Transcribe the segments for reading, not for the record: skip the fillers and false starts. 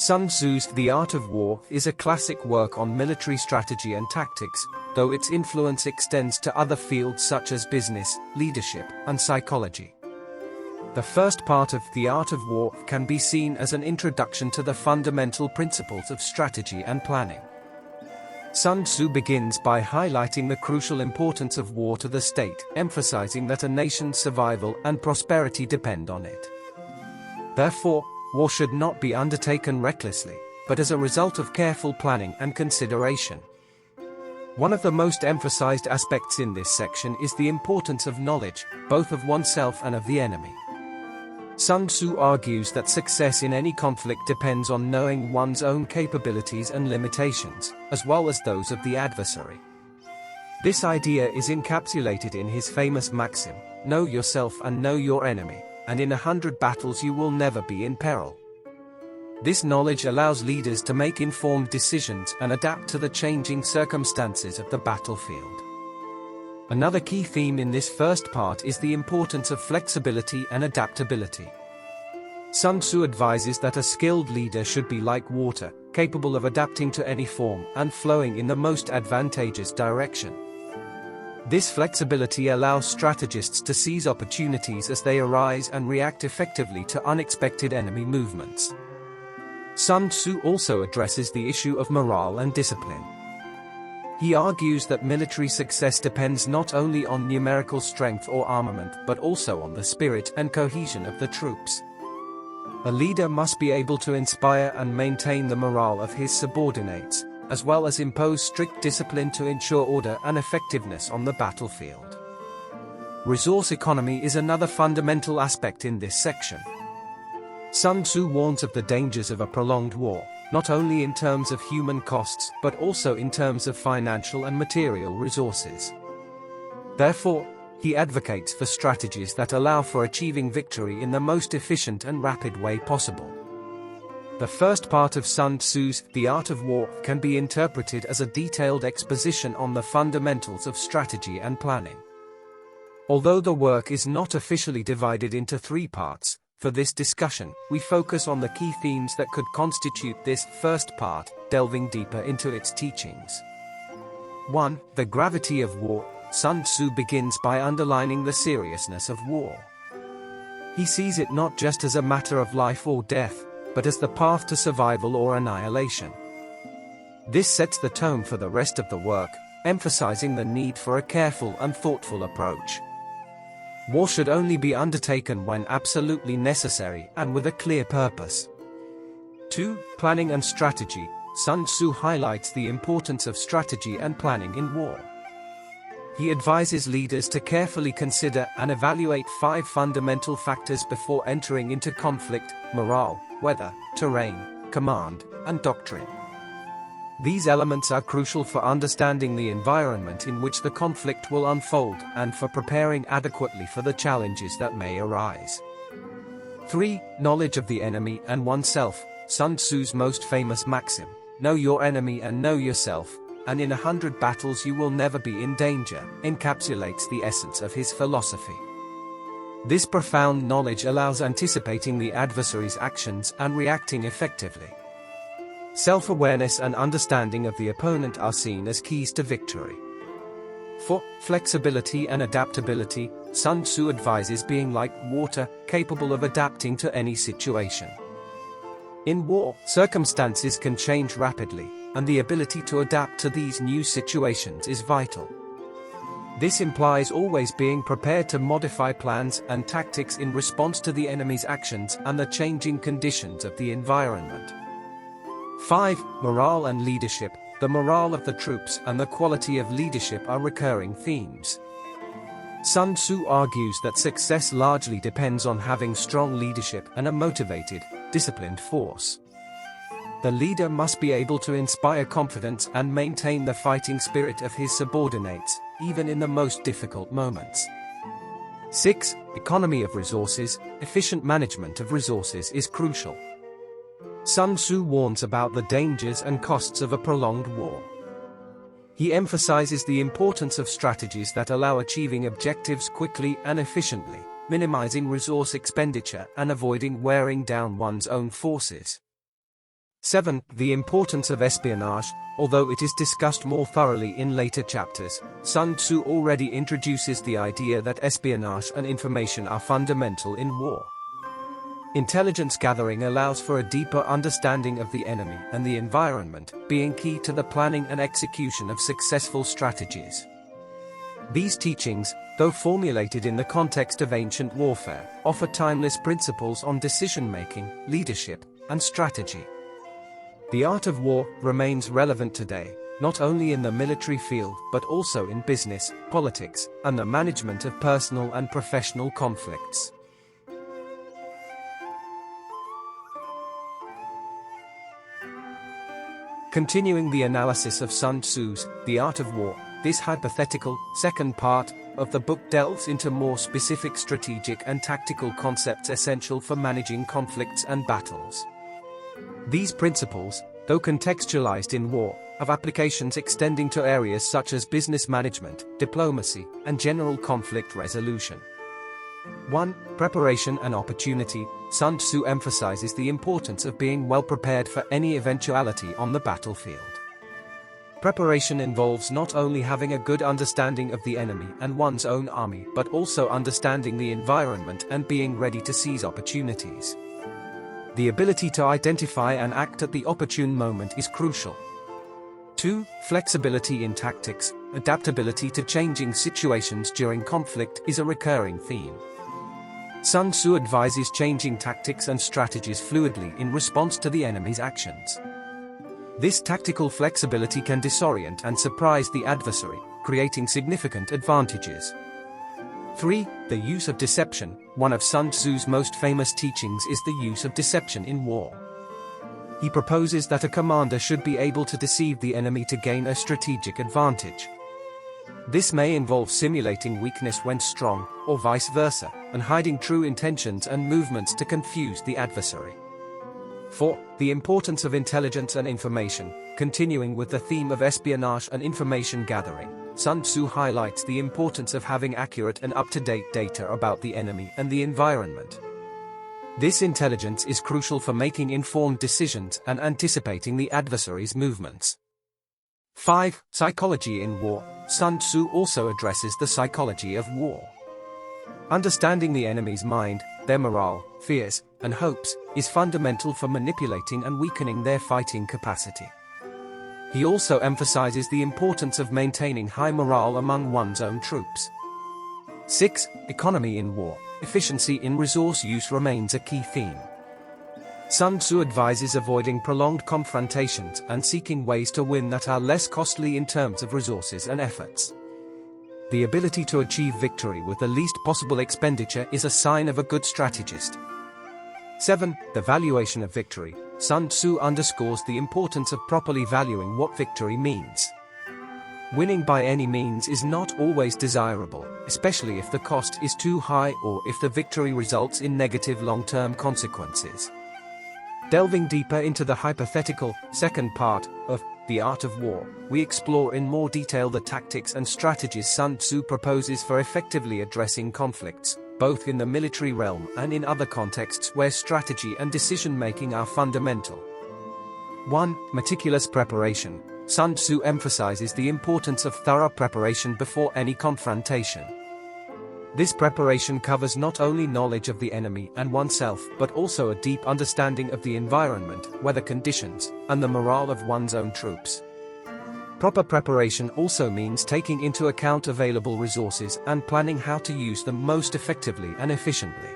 Sun Tzu's The Art of War is a classic work on military strategy and tactics, though its influence extends to other fields such as business, leadership, and psychology. The first part of The Art of War can be seen as an introduction to the fundamental principles of strategy and planning. Sun Tzu begins by highlighting the crucial importance of war to the state, emphasizing that a nation's survival and prosperity depend on it. Therefore, war should not be undertaken recklessly, but as a result of careful planning and consideration. One of the most emphasized aspects in this section is the importance of knowledge, both of oneself and of the enemy. Sun Tzu argues that success in any conflict depends on knowing one's own capabilities and limitations, as well as those of the adversary. This idea is encapsulated in his famous maxim, "Know yourself and know your enemy, and in 100 battles you will never be in peril." This knowledge allows leaders to make informed decisions and adapt to the changing circumstances of the battlefield. Another key theme in this first part is the importance of flexibility and adaptability. Sun Tzu advises that a skilled leader should be like water, capable of adapting to any form and flowing in the most advantageous direction. This flexibility allows strategists to seize opportunities as they arise and react effectively to unexpected enemy movements. Sun Tzu also addresses the issue of morale and discipline. He argues that military success depends not only on numerical strength or armament but also on the spirit and cohesion of the troops. A leader must be able to inspire and maintain the morale of his subordinates, as well as impose strict discipline to ensure order and effectiveness on the battlefield. Resource economy is another fundamental aspect in this section. Sun Tzu warns of the dangers of a prolonged war, not only in terms of human costs but also in terms of financial and material resources. Therefore, he advocates for strategies that allow for achieving victory in the most efficient and rapid way possible. The first part of Sun Tzu's The Art of War can be interpreted as a detailed exposition on the fundamentals of strategy and planning. Although the work is not officially divided into 3 parts, for this discussion, we focus on the key themes that could constitute this first part, delving deeper into its teachings. 1. The gravity of war. Sun Tzu begins by underlining the seriousness of war. He sees it not just as a matter of life or death, but as the path to survival or annihilation. This sets the tone for the rest of the work, emphasizing the need for a careful and thoughtful approach. War should only be undertaken when absolutely necessary and with a clear purpose. 2. Planning and strategy. Sun Tzu highlights the importance of strategy and planning in war. He advises leaders to carefully consider and evaluate 5 fundamental factors before entering into conflict: morale, weather, terrain, command, and doctrine. These elements are crucial for understanding the environment in which the conflict will unfold and for preparing adequately for the challenges that may arise. 3. Knowledge of the enemy and oneself. Sun Tzu's most famous maxim, "Know your enemy and know yourself, and in 100 battles you will never be in danger," encapsulates the essence of his philosophy. This profound knowledge allows anticipating the adversary's actions and reacting effectively. Self-awareness and understanding of the opponent are seen as keys to victory. 4. Flexibility and adaptability. Sun Tzu advises being like water, capable of adapting to any situation. In war, circumstances can change rapidly, and the ability to adapt to these new situations is vital. This implies always being prepared to modify plans and tactics in response to the enemy's actions and the changing conditions of the environment. 5. Morale and leadership. The morale of the troops and the quality of leadership are recurring themes. Sun Tzu argues that success largely depends on having strong leadership and a motivated, disciplined force. The leader must be able to inspire confidence and maintain the fighting spirit of his subordinates, even in the most difficult moments. 6. Economy of resources. Efficient management of resources is crucial. Sun Tzu warns about the dangers and costs of a prolonged war. He emphasizes the importance of strategies that allow achieving objectives quickly and efficiently, minimizing resource expenditure and avoiding wearing down one's own forces. 7. The importance of espionage. Although it is discussed more thoroughly in later chapters, Sun Tzu already introduces the idea that espionage and information are fundamental in war. Intelligence gathering allows for a deeper understanding of the enemy and the environment, being key to the planning and execution of successful strategies. These teachings, though formulated in the context of ancient warfare, offer timeless principles on decision-making, leadership, and strategy. The art of war remains relevant today, not only in the military field but also in business, politics, and the management of personal and professional conflicts. Continuing the analysis of Sun Tzu's The Art of War, this hypothetical, second part of the book delves into more specific strategic and tactical concepts essential for managing conflicts and battles. These principles, though contextualized in war, have applications extending to areas such as business management, diplomacy, and general conflict resolution. 1. Preparation and opportunity. Sun Tzu emphasizes the importance of being well prepared for any eventuality on the battlefield. Preparation involves not only having a good understanding of the enemy and one's own army but also understanding the environment and being ready to seize opportunities. The ability to identify and act at the opportune moment is crucial. 2. Flexibility in tactics. Adaptability to changing situations during conflict is a recurring theme. Sun Tzu advises changing tactics and strategies fluidly in response to the enemy's actions. This tactical flexibility can disorient and surprise the adversary, creating significant advantages. 3. The use of deception. One of Sun Tzu's most famous teachings is the use of deception in war. He proposes that a commander should be able to deceive the enemy to gain a strategic advantage. This may involve simulating weakness when strong, or vice versa, and hiding true intentions and movements to confuse the adversary. 4. The importance of intelligence and information. Continuing with the theme of espionage and information gathering, Sun Tzu highlights the importance of having accurate and up-to-date data about the enemy and the environment. This intelligence is crucial for making informed decisions and anticipating the adversary's movements. 5. Psychology in war. Sun Tzu also addresses the psychology of war. Understanding the enemy's mind, their morale, fears, and hopes, is fundamental for manipulating and weakening their fighting capacity. He also emphasizes the importance of maintaining high morale among one's own troops. 6. Economy in war. Efficiency in resource use remains a key theme. Sun Tzu advises avoiding prolonged confrontations and seeking ways to win that are less costly in terms of resources and efforts. The ability to achieve victory with the least possible expenditure is a sign of a good strategist. 7. The valuation of victory. Sun Tzu underscores the importance of properly valuing what victory means. Winning by any means is not always desirable, especially if the cost is too high or if the victory results in negative long-term consequences. Delving deeper into the hypothetical, second part of The Art of War, we explore in more detail the tactics and strategies Sun Tzu proposes for effectively addressing conflicts, both in the military realm and in other contexts where strategy and decision-making are fundamental. 1. Meticulous preparation. Sun Tzu emphasizes the importance of thorough preparation before any confrontation. This preparation covers not only knowledge of the enemy and oneself but also a deep understanding of the environment, weather conditions, and the morale of one's own troops. Proper preparation also means taking into account available resources and planning how to use them most effectively and efficiently.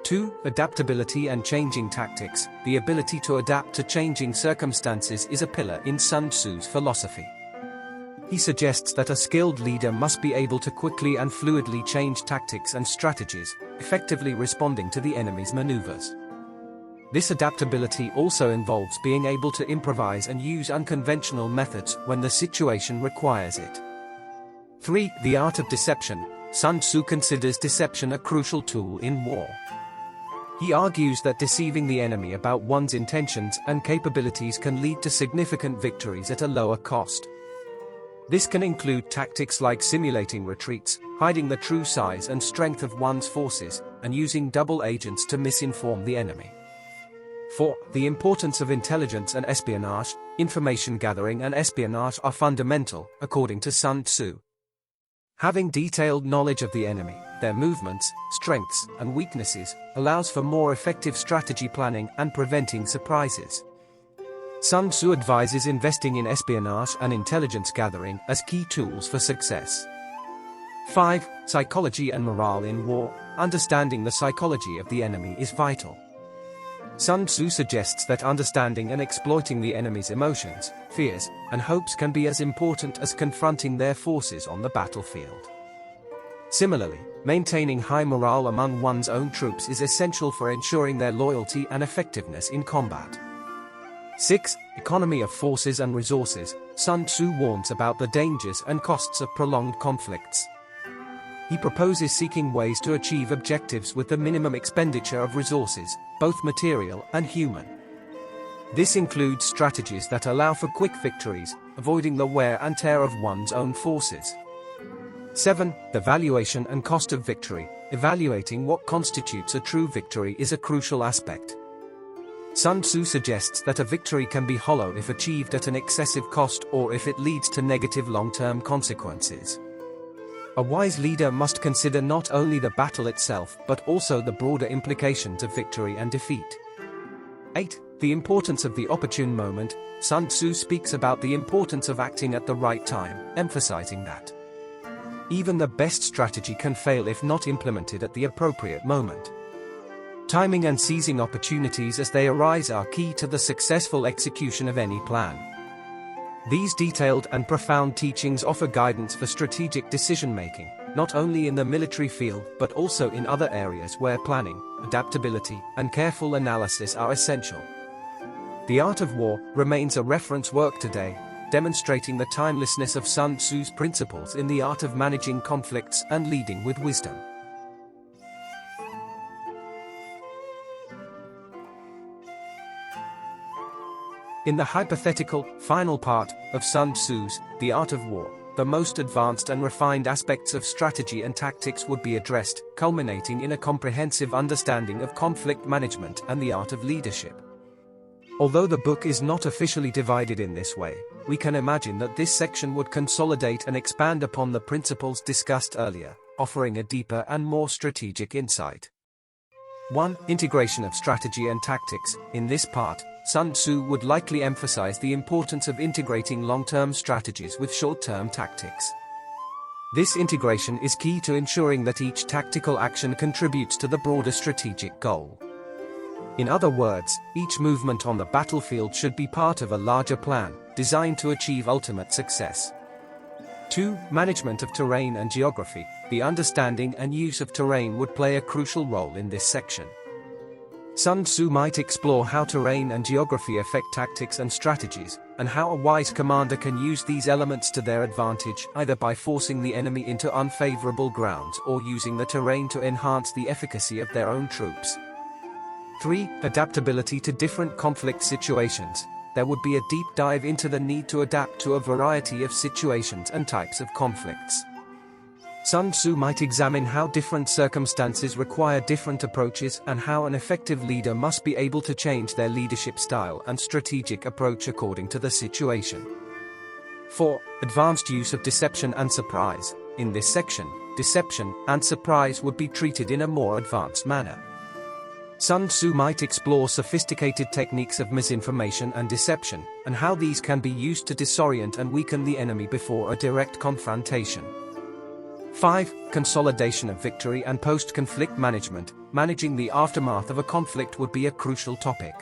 2. Adaptability and changing tactics. The ability to adapt to changing circumstances is a pillar in Sun Tzu's philosophy. He suggests that a skilled leader must be able to quickly and fluidly change tactics and strategies, effectively responding to the enemy's maneuvers. This adaptability also involves being able to improvise and use unconventional methods when the situation requires it. 3. The art of deception. Sun Tzu considers deception a crucial tool in war. He argues that deceiving the enemy about one's intentions and capabilities can lead to significant victories at a lower cost. This can include tactics like simulating retreats, hiding the true size and strength of one's forces, and using double agents to misinform the enemy. 4. The importance of intelligence and espionage. Information gathering and espionage are fundamental, according to Sun Tzu. Having detailed knowledge of the enemy, their movements, strengths, and weaknesses, allows for more effective strategy planning and preventing surprises. Sun Tzu advises investing in espionage and intelligence gathering as key tools for success. 5. Psychology and morale in war. Understanding the psychology of the enemy is vital. Sun Tzu suggests that understanding and exploiting the enemy's emotions, fears, and hopes can be as important as confronting their forces on the battlefield. Similarly, maintaining high morale among one's own troops is essential for ensuring their loyalty and effectiveness in combat. 6. Economy of forces and resources. Sun Tzu warns about the dangers and costs of prolonged conflicts. He proposes seeking ways to achieve objectives with the minimum expenditure of resources, both material and human. This includes strategies that allow for quick victories, avoiding the wear and tear of one's own forces. 7. The valuation and cost of victory. Evaluating what constitutes a true victory is a crucial aspect. Sun Tzu suggests that a victory can be hollow if achieved at an excessive cost or if it leads to negative long-term consequences. A wise leader must consider not only the battle itself but also the broader implications of victory and defeat. 8. The importance of the opportune moment. Sun Tzu speaks about the importance of acting at the right time, emphasizing that even the best strategy can fail if not implemented at the appropriate moment. Timing and seizing opportunities as they arise are key to the successful execution of any plan. These detailed and profound teachings offer guidance for strategic decision-making, not only in the military field but also in other areas where planning, adaptability, and careful analysis are essential. The Art of War remains a reference work today, demonstrating the timelessness of Sun Tzu's principles in the art of managing conflicts and leading with wisdom. In the hypothetical, final part of Sun Tzu's The Art of War, the most advanced and refined aspects of strategy and tactics would be addressed, culminating in a comprehensive understanding of conflict management and the art of leadership. Although the book is not officially divided in this way, we can imagine that this section would consolidate and expand upon the principles discussed earlier, offering a deeper and more strategic insight. 1. Integration of strategy and tactics. In this part, Sun Tzu would likely emphasize the importance of integrating long-term strategies with short-term tactics. This integration is key to ensuring that each tactical action contributes to the broader strategic goal. In other words, each movement on the battlefield should be part of a larger plan, designed to achieve ultimate success. 2. Management of terrain and geography. The understanding and use of terrain would play a crucial role in this section. Sun Tzu might explore how terrain and geography affect tactics and strategies, and how a wise commander can use these elements to their advantage, either by forcing the enemy into unfavorable grounds or using the terrain to enhance the efficacy of their own troops. 3. Adaptability to different conflict situations. There would be a deep dive into the need to adapt to a variety of situations and types of conflicts. Sun Tzu might examine how different circumstances require different approaches and how an effective leader must be able to change their leadership style and strategic approach according to the situation. 4. Advanced use of deception and surprise. In this section, deception and surprise would be treated in a more advanced manner. Sun Tzu might explore sophisticated techniques of misinformation and deception, and how these can be used to disorient and weaken the enemy before a direct confrontation. 5. Consolidation of victory and post-conflict management. Managing the aftermath of a conflict would be a crucial topic.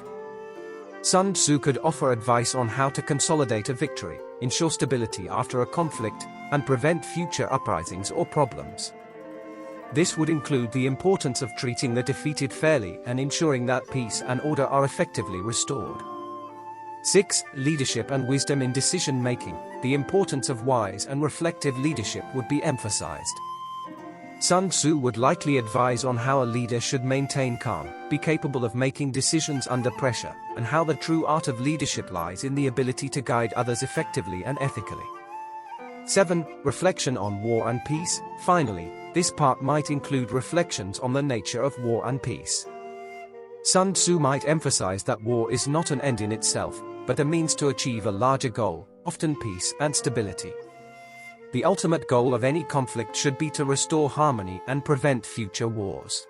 Sun Tzu could offer advice on how to consolidate a victory, ensure stability after a conflict, and prevent future uprisings or problems. This would include the importance of treating the defeated fairly and ensuring that peace and order are effectively restored. 6. Leadership and wisdom in decision-making. The importance of wise and reflective leadership would be emphasized. Sun Tzu would likely advise on how a leader should maintain calm, be capable of making decisions under pressure, and how the true art of leadership lies in the ability to guide others effectively and ethically. 7. Reflection on war and peace. Finally, this part might include reflections on the nature of war and peace. Sun Tzu might emphasize that war is not an end in itself, but a means to achieve a larger goal, often peace and stability. The ultimate goal of any conflict should be to restore harmony and prevent future wars.